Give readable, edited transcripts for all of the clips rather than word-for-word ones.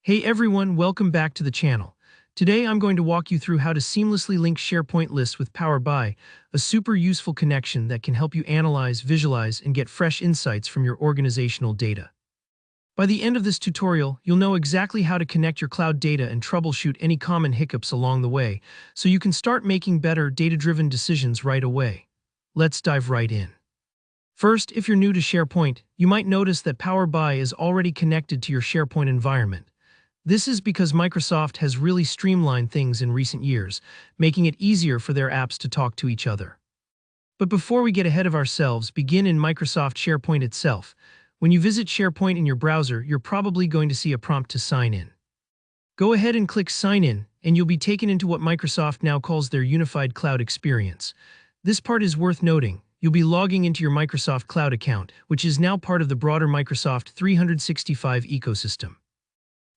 Hey everyone, welcome back to the channel. Today I'm going to walk you through how to seamlessly link SharePoint Lists with Power BI, a super useful connection that can help you analyze, visualize, and get fresh insights from your organizational data. By the end of this tutorial, you'll know exactly how to connect your cloud data and troubleshoot any common hiccups along the way, so you can start making better data-driven decisions right away. Let's dive right in. First, if you're new to SharePoint, you might notice that Power BI is already connected to your SharePoint environment. This is because Microsoft has really streamlined things in recent years, making it easier for their apps to talk to each other. But before we get ahead of ourselves, begin in Microsoft SharePoint itself. When you visit SharePoint in your browser, you're probably going to see a prompt to sign in. Go ahead and click Sign In, and you'll be taken into what Microsoft now calls their unified cloud experience. This part is worth noting. You'll be logging into your Microsoft Cloud account, which is now part of the broader Microsoft 365 ecosystem.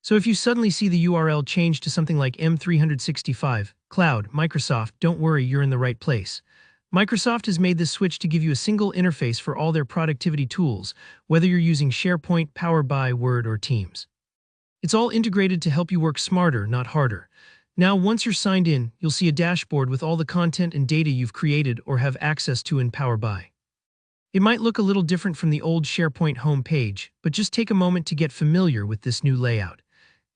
So if you suddenly see the URL change to something like M365, Cloud, Microsoft, don't worry, you're in the right place. Microsoft has made this switch to give you a single interface for all their productivity tools, whether you're using SharePoint, Power BI, Word, or Teams. It's all integrated to help you work smarter, not harder. Now, once you're signed in, you'll see a dashboard with all the content and data you've created or have access to in Power BI. It might look a little different from the old SharePoint home page, but just take a moment to get familiar with this new layout.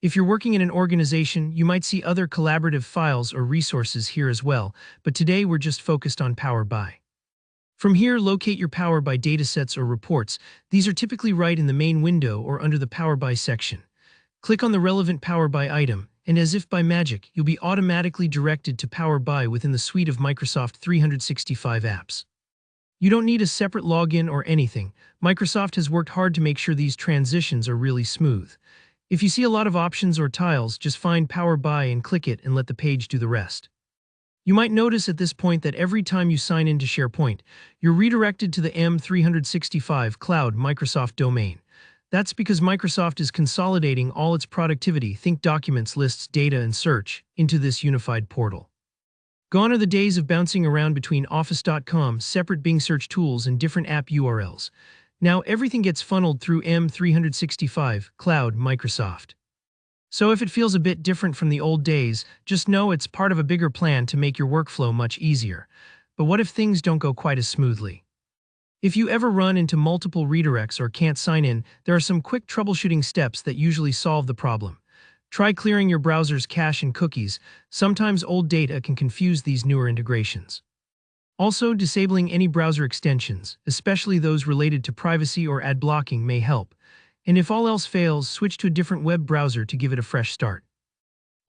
If you're working in an organization, you might see other collaborative files or resources here as well, but today we're just focused on Power BI. From here, locate your Power BI datasets or reports. These are typically right in the main window or under the Power BI section. Click on the relevant Power BI item, and as if by magic, you'll be automatically directed to Power BI within the suite of Microsoft 365 apps. You don't need a separate login or anything. Microsoft has worked hard to make sure these transitions are really smooth. If you see a lot of options or tiles, just find Power BI and click it and let the page do the rest. You might notice at this point that every time you sign into SharePoint, you're redirected to the M365 Cloud Microsoft domain. That's because Microsoft is consolidating all its productivity, think documents, lists, data, and search, into this unified portal. Gone are the days of bouncing around between Office.com, separate Bing search tools, and different app URLs. Now everything gets funneled through M365 Cloud Microsoft. So if it feels a bit different from the old days, just know it's part of a bigger plan to make your workflow much easier. But what if things don't go quite as smoothly? If you ever run into multiple redirects or can't sign in, there are some quick troubleshooting steps that usually solve the problem. Try clearing your browser's cache and cookies. Sometimes old data can confuse these newer integrations. Also, disabling any browser extensions, especially those related to privacy or ad blocking, may help. And if all else fails, switch to a different web browser to give it a fresh start.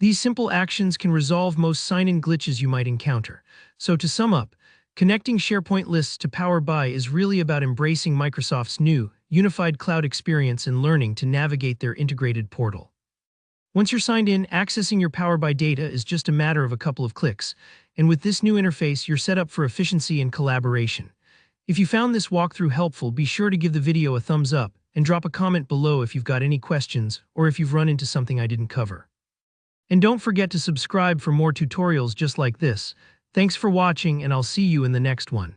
These simple actions can resolve most sign-in glitches you might encounter. So to sum up, connecting SharePoint Lists to Power BI is really about embracing Microsoft's new, unified cloud experience and learning to navigate their integrated portal. Once you're signed in, accessing your Power BI data is just a matter of a couple of clicks, and with this new interface, you're set up for efficiency and collaboration. If you found this walkthrough helpful, be sure to give the video a thumbs up and drop a comment below if you've got any questions or if you've run into something I didn't cover. And don't forget to subscribe for more tutorials just like this. Thanks for watching, and I'll see you in the next one.